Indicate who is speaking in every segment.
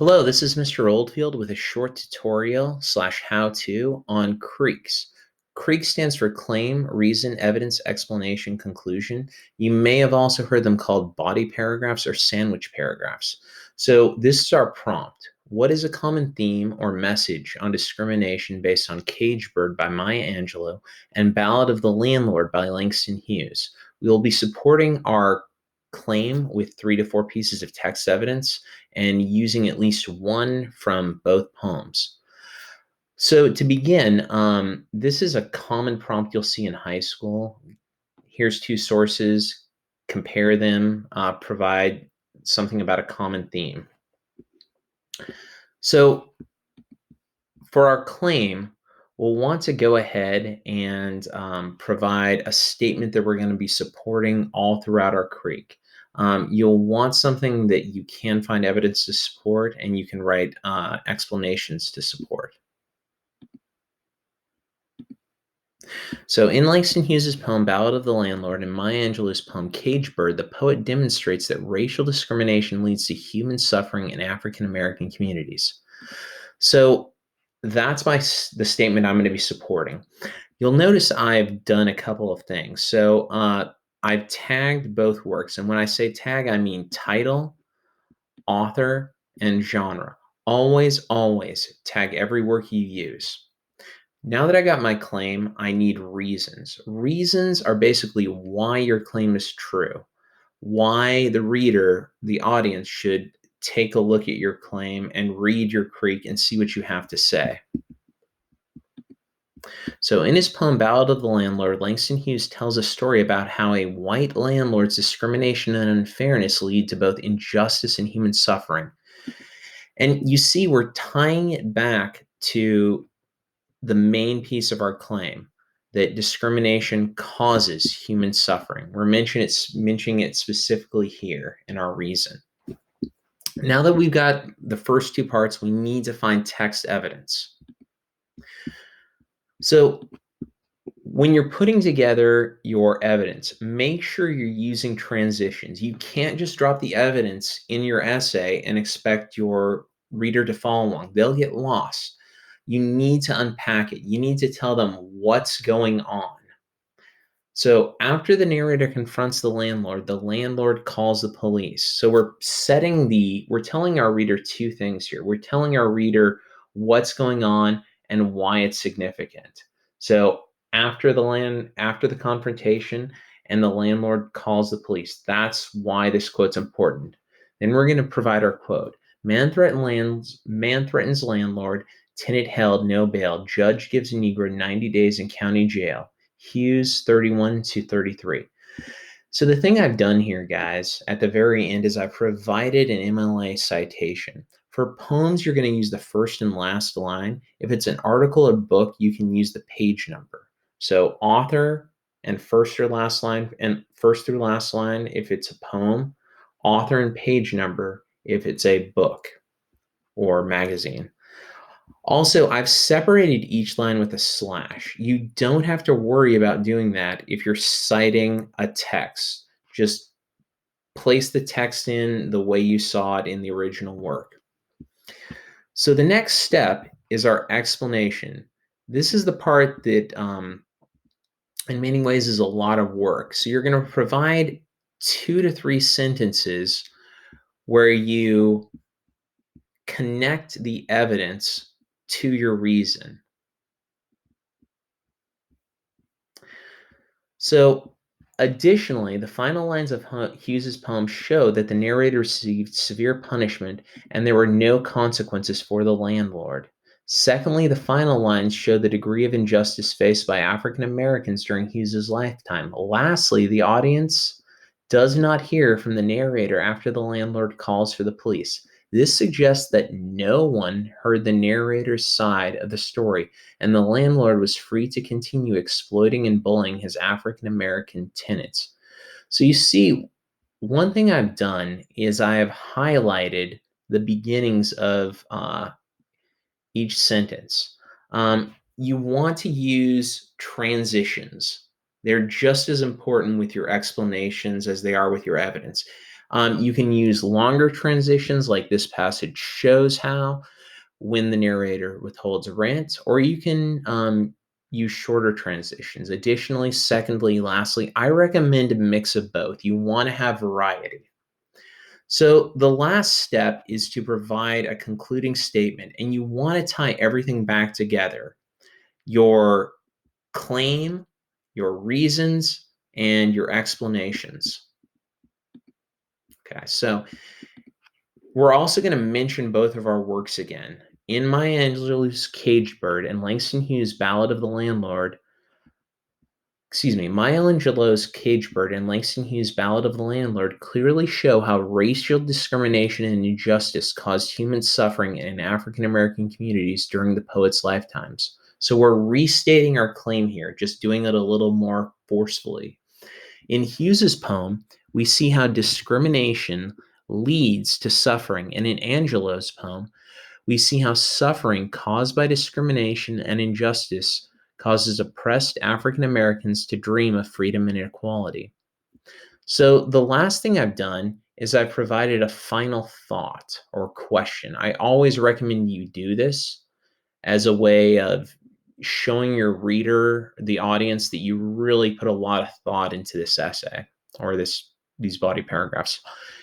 Speaker 1: Hello, this is Mr. Oldfield with a short tutorial slash how-to on CREECs. CREEC stands for Claim, Reason, Evidence, Explanation, Conclusion. You may have also heard them called body paragraphs or sandwich paragraphs. So this is our prompt. What is a common theme or message on discrimination based on Cage Bird by Maya Angelou and Ballad of the Landlord by Langston Hughes? We will be supporting our claim with 3 to 4 pieces of text evidence and using at least one from both poems. So to begin, this is a common prompt you'll see in high school. Here's 2 sources, compare them, provide something about a common theme. So for our claim, we'll want to go ahead and provide a statement that we're going to be supporting all throughout our CREEC. You'll want something that you can find evidence to support, and you can write explanations to support. So in Langston Hughes' poem Ballad of the Landlord and Maya Angelou's poem Cage Bird, the poet demonstrates that racial discrimination leads to human suffering in African American communities. So that's the statement I'm going to be supporting. You'll notice I've done a couple of things. So I've tagged both works. And when I say tag, I mean title, author, and genre. Always, always tag every work you use. Now that I got my claim, I need reasons. Reasons are basically why your claim is true, why the reader, the audience, should take a look at your claim and read your CREEC and see what you have to say. So in his poem Ballad of the Landlord, Langston Hughes tells a story about how a white landlord's discrimination and unfairness lead to both injustice and human suffering. And you see, we're tying it back to the main piece of our claim, that discrimination causes human suffering. We're mentioning it specifically here in our reason. Now that we've got the first 2 parts, we need to find text evidence. So when you're putting together your evidence, make sure you're using transitions. You can't just drop the evidence in your essay and expect your reader to follow along. They'll get lost. You need to unpack it. You need to tell them what's going on. So after the narrator confronts the landlord calls the police. So we're telling our reader 2 things here. We're telling our reader what's going on and why it's significant. So after the confrontation and the landlord calls the police, that's why this quote's important. Then we're going to provide our quote. Man threatens landlord, tenant held, no bail. Judge gives a Negro 90 days in county jail. Hughes 31 to 33. So the thing I've done here, guys, at the very end is I've provided an Mla citation. For poems, you're going to use the first and last line. If it's an article or book, you can use the page number. So author and first through last line if it's a poem, author and page number if it's a book or magazine. Also, I've separated each line with a slash. You don't have to worry about doing that if you're citing a text. Just place the text in the way you saw it in the original work. So the next step is our explanation. This is the part that, in many ways, is a lot of work. So you're going to provide 2 to 3 sentences where you connect the evidence to your reason. So additionally, the final lines of Hughes's poem show that the narrator received severe punishment and there were no consequences for the landlord. Secondly, the final lines show the degree of injustice faced by African Americans during Hughes's lifetime. Lastly, the audience does not hear from the narrator after the landlord calls for the police. This suggests that no one heard the narrator's side of the story, and the landlord was free to continue exploiting and bullying his African American tenants. So you see, one thing I've done is I have highlighted the beginnings of each sentence. You want to use transitions. They're just as important with your explanations as they are with your evidence. You can use longer transitions like this passage shows how, when the narrator withholds a rant, or you can use shorter transitions. Additionally, secondly, lastly, I recommend a mix of both. You want to have variety. So the last step is to provide a concluding statement, and you want to tie everything back together. Your claim, your reasons, and your explanations. Okay, so we're also going to mention both of our works again. In Maya Angelou's Caged Bird and Langston Hughes' Ballad of the Landlord, Maya Angelou's Caged Bird and Langston Hughes' Ballad of the Landlord clearly show how racial discrimination and injustice caused human suffering in African American communities during the poet's lifetimes. So we're restating our claim here, just doing it a little more forcefully. In Hughes's poem, we see how discrimination leads to suffering, and in Angelou's poem, we see how suffering caused by discrimination and injustice causes oppressed African Americans to dream of freedom and equality. So, the last thing I've done is I've provided a final thought or question. I always recommend you do this as a way of showing your reader, the audience, that you really put a lot of thought into this essay or these body paragraphs.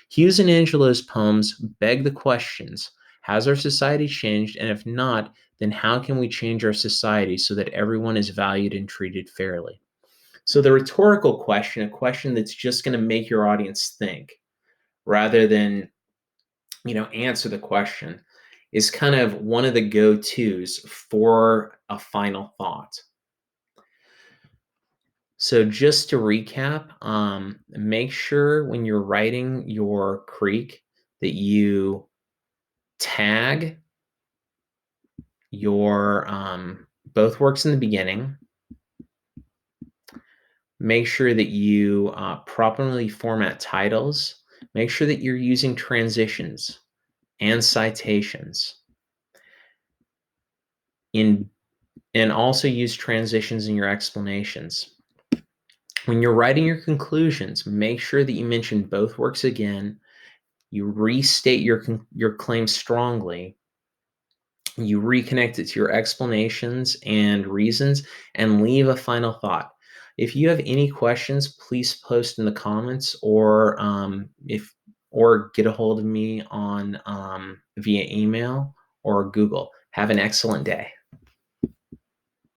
Speaker 1: Hughes and Angelou's poems beg the questions: has our society changed? And if not, then how can we change our society so that everyone is valued and treated fairly? So the rhetorical question, a question that's just going to make your audience think rather than answer the question, is kind of one of the go-tos for a final thought. So just to recap, make sure when you're writing your CREEC that you tag your both works in the beginning. Make sure that you properly format titles. Make sure that you're using transitions and citations. And also use transitions in your explanations. When you're writing your conclusions, make sure that you mention both works again. You restate your claim strongly. You reconnect it to your explanations and reasons, and leave a final thought. If you have any questions, please post in the comments, or get a hold of me on via email or Google. Have an excellent day.